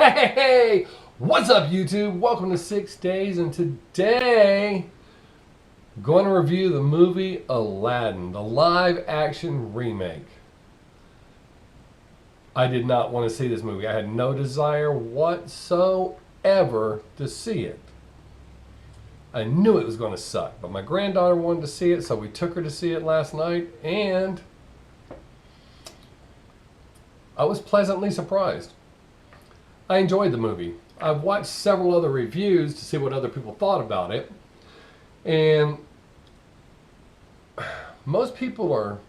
Hey, what's up YouTube? Welcome to Sixx Daze, and today I'm going to review the movie Aladdin, the live action remake. I did not want to see this movie. I had no desire whatsoever to see it. I knew it was going to suck, but my granddaughter wanted to see it, so we took her to see it last night, and I was pleasantly surprised. I enjoyed the movie. I've watched several other reviews to see what other people thought about it. And most people are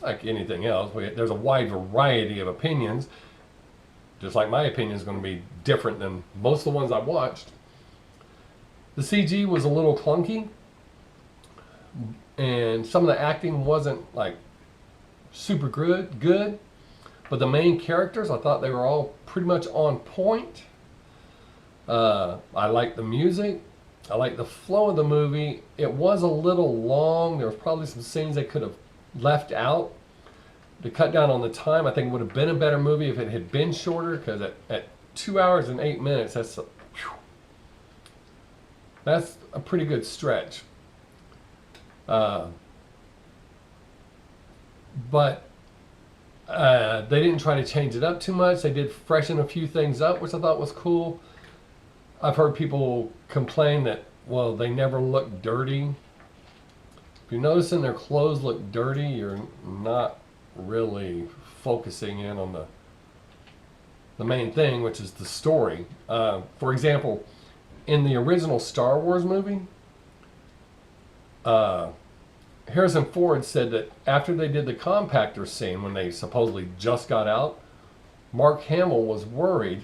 like anything else. There's a wide variety of opinions. Just like my opinion is going to be different than most of the ones I watched. The CG was a little clunky. And some of the acting wasn't like super good. But the main characters, I thought they were all pretty much on point. I liked the music. I liked the flow of the movie. It was a little long. There was probably some scenes they could have left out to cut down on the time. I think it would have been a better movie if it had been shorter, because at 2 hours and 8 minutes, that's a pretty good stretch. But they didn't try to change it up too much. They did freshen a few things up, which I thought was cool. I've heard people complain that, well, they never look dirty. If you're noticing their clothes look dirty, you're not really focusing in on the main thing, which is the story. For example, in the original Star Wars movie, Harrison Ford said that after they did the compactor scene, when they supposedly just got out, Mark Hamill was worried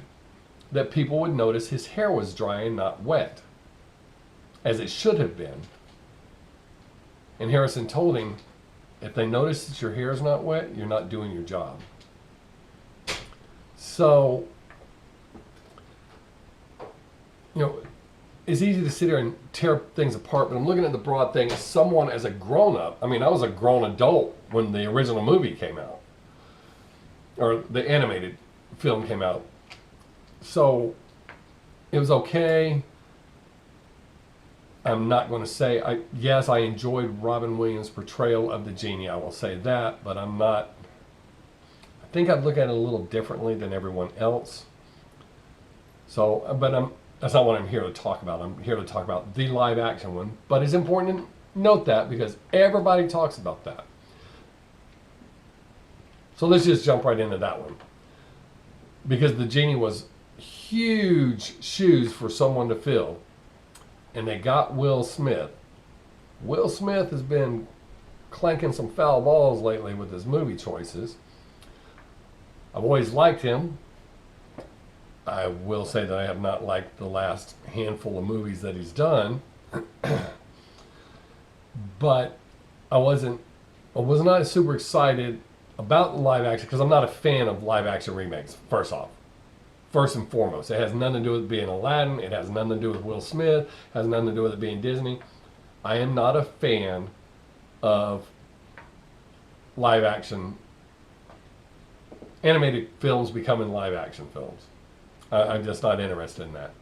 that people would notice his hair was dry and not wet, as it should have been. And Harrison told him, if they notice that your hair is not wet, you're not doing your job. So, it's easy to sit here and tear things apart, but I'm looking at the broad thing as someone, as a grown-up. I mean, I was a grown adult when the original movie came out, or the animated film came out. So it was okay. I'm not going to say, yes, I enjoyed Robin Williams' portrayal of the genie. I will say that, but I think I'd look at it a little differently than everyone else. So, that's not what I'm here to talk about. I'm here to talk about the live action one. But it's important to note that because everybody talks about that. So let's just jump right into that one. Because the genie was huge shoes for someone to fill. And they got Will Smith. Will Smith has been clanking some foul balls lately with his movie choices. I've always liked him. I will say that I have not liked the last handful of movies that he's done. But I was not super excited about live action because I'm not a fan of live action remakes, first and foremost. It has nothing to do with being Aladdin. It has nothing to do with Will Smith. It has nothing to do with it being Disney. I am not a fan of live action animated films becoming live action films. I'm just not interested in that.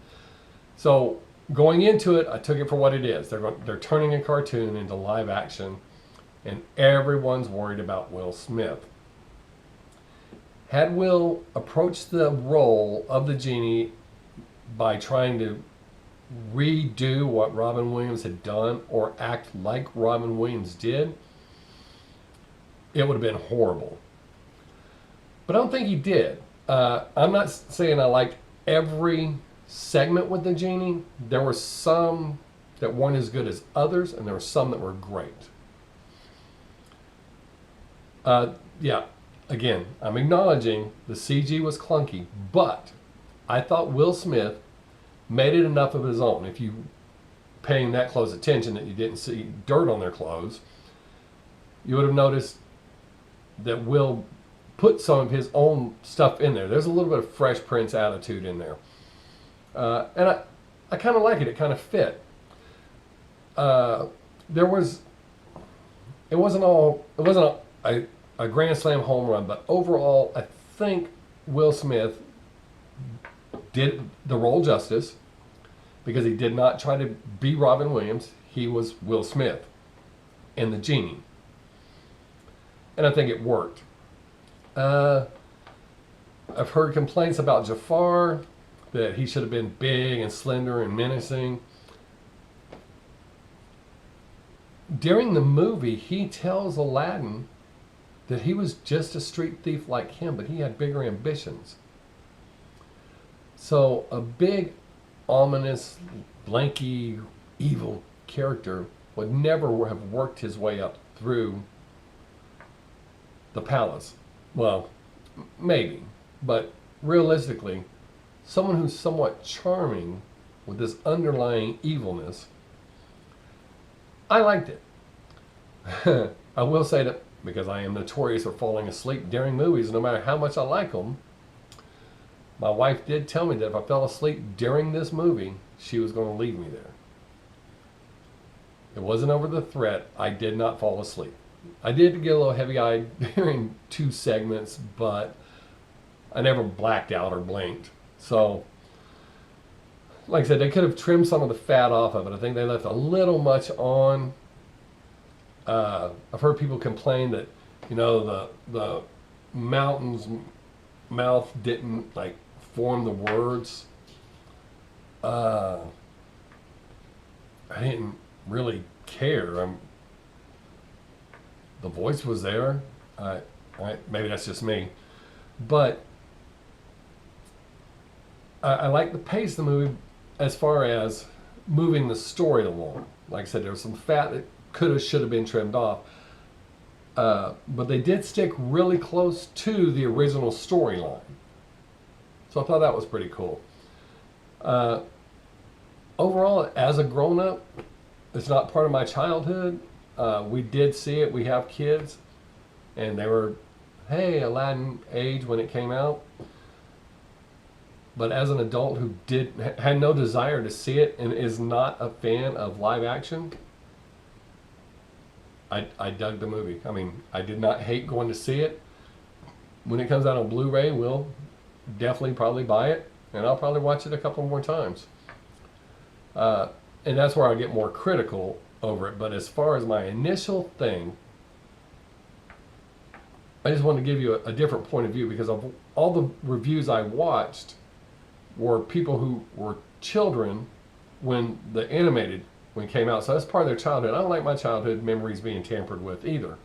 So going into it, I took it for what it is. They're turning a cartoon into live action, and everyone's worried about Will Smith. Had Will approached the role of the genie by trying to redo what Robin Williams had done or act like Robin Williams did, it would have been horrible. But I don't think he did. I'm not saying I liked every segment with the genie. There were some that weren't as good as others, and there were some that were great. Again, I'm acknowledging the CG was clunky, but I thought Will Smith made it enough of his own. If you paying that close attention that you didn't see dirt on their clothes, you would have noticed that Will put some of his own stuff in there. There's a little bit of Fresh Prince attitude in there. And I kind of like it. It kind of fit. It wasn't a grand slam home run, but overall, I think Will Smith did the role justice because he did not try to be Robin Williams. He was Will Smith in the genie, and I think it worked. I've heard complaints about Jafar, that he should have been big and slender and menacing. During the movie, he tells Aladdin that he was just a street thief like him, but he had bigger ambitions. So a big, ominous, lanky, evil character would never have worked his way up through the palace. Well, maybe, but realistically, someone who's somewhat charming with this underlying evilness, I liked it. I will say that because I am notorious for falling asleep during movies, no matter how much I like them, my wife did tell me that if I fell asleep during this movie, she was going to leave me there. It wasn't over the threat. I did not fall asleep. I did get a little heavy-eyed during 2 segments, but I never blacked out or blinked. So, like I said, they could have trimmed some of the fat off of it. I think they left a little much on. I've heard people complain that, the mountain's mouth didn't like form the words. I didn't really care. The voice was there. Maybe that's just me, but I like the pace of the movie as far as moving the story along. Like I said, there was some fat that should have been trimmed off. But they did stick really close to the original storyline. So I thought that was pretty cool. Overall, as a grown-up, it's not part of my childhood. We did see it. We have kids. And they were, hey, Aladdin age when it came out. But as an adult who had no desire to see it and is not a fan of live action, I dug the movie. I mean, I did not hate going to see it. When it comes out on Blu-ray, we'll definitely probably buy it, and I'll probably watch it a couple more times. And that's where I get more critical over it. But as far as my initial thing, I just wanted to give you a different point of view, because of all the reviews I watched were people who were children when it came out. So that's part of their childhood. I don't like my childhood memories being tampered with either.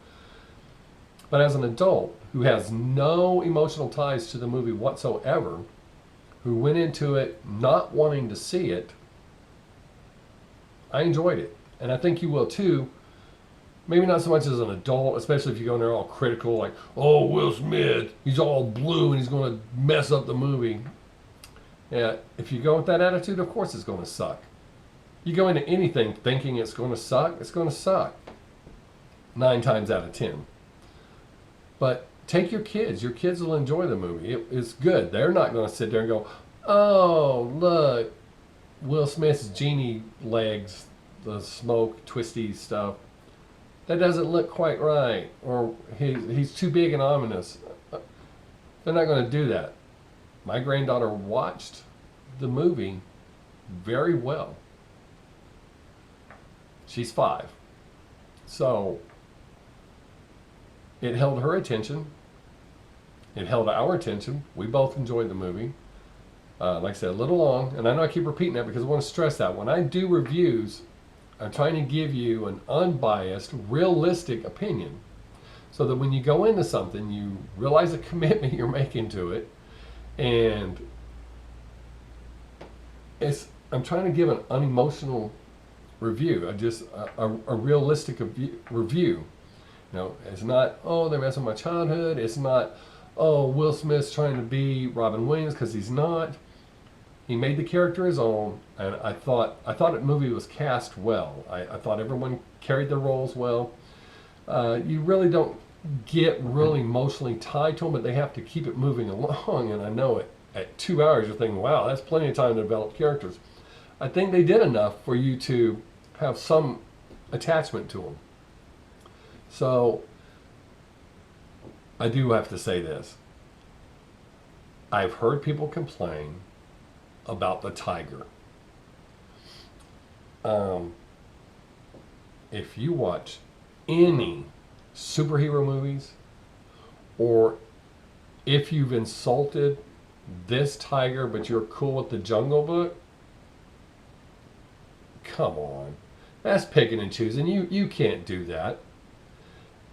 But as an adult who has no emotional ties to the movie whatsoever, who went into it not wanting to see it, I enjoyed it. And I think you will too. Maybe not so much as an adult, especially if you go in there all critical, like, oh, Will Smith, he's all blue and he's going to mess up the movie. Yeah, if you go with that attitude, of course it's going to suck. You go into anything thinking it's going to suck 9 times out of 10. But take your kids. Your kids will enjoy the movie. It's good. They're not going to sit there and go, oh, look, Will Smith's genie legs, the smoke, twisty stuff. That doesn't look quite right. Or he's too big and ominous. They're not going to do that. My granddaughter watched the movie very well. She's 5. So it held her attention. It held our attention. We both enjoyed the movie. Like I said, a little long, and I know I keep repeating that because I want to stress that. When I do reviews, I'm trying to give you an unbiased, realistic opinion, so that when you go into something, you realize the commitment you're making to it, and I'm trying to give an unemotional review, a realistic review. It's not, oh, they're messing with my childhood. It's not, oh, Will Smith's trying to be Robin Williams, because he's not. He made the character his own, and I thought the movie was cast well. I thought everyone carried their roles well. You really don't get really emotionally tied to them, but they have to keep it moving along. And I know at 2 hours you're thinking, wow, that's plenty of time to develop characters. I think they did enough for you to have some attachment to them. So I do have to say this. I've heard people complain about the tiger. If you watch any superhero movies, or if you've insulted this tiger but you're cool with the Jungle Book, come on. That's picking and choosing. You can't do that.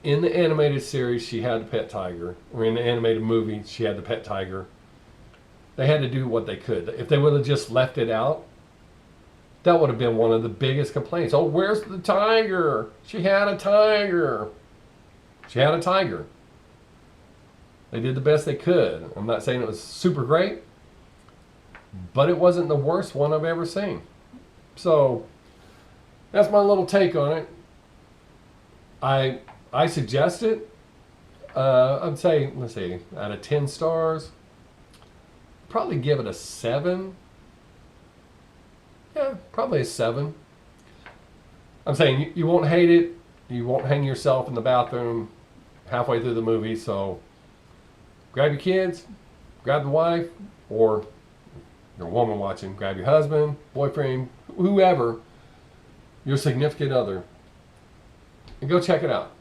In the animated series, she had the pet tiger. Or in the animated movie, she had the pet tiger. They had to do what they could. If they would have just left it out, that would have been one of the biggest complaints. Oh, where's the tiger? She had a tiger. She had a tiger. They did the best they could. I'm not saying it was super great, but it wasn't the worst one I've ever seen. So that's my little take on it. I suggest it. I'd say, let's see, out of 10 stars, probably give it a 7. Yeah, probably a 7. I'm saying you won't hate it. You won't hang yourself in the bathroom halfway through the movie. So grab your kids, grab the wife, or your woman watching, grab your husband, boyfriend, whoever, your significant other, and go check it out.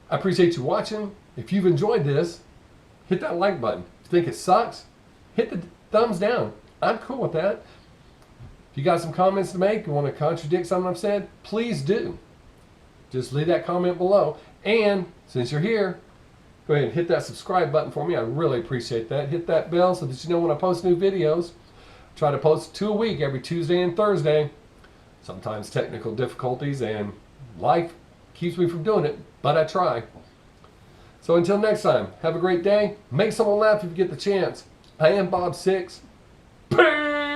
I appreciate you watching. If you've enjoyed this, hit that like button. If you think it sucks, hit the thumbs down. I'm cool with that. If you got some comments to make, you want to contradict something I've said, please do. Just leave that comment below. And since you're here, go ahead and hit that subscribe button for me. I really appreciate that. Hit that bell so that you know when I post new videos. I try to post 2 a week, every Tuesday and Thursday. Sometimes technical difficulties and life keeps me from doing it, but I try. So until next time, have a great day. Make someone laugh if you get the chance. I am Bob Sixx. Peace!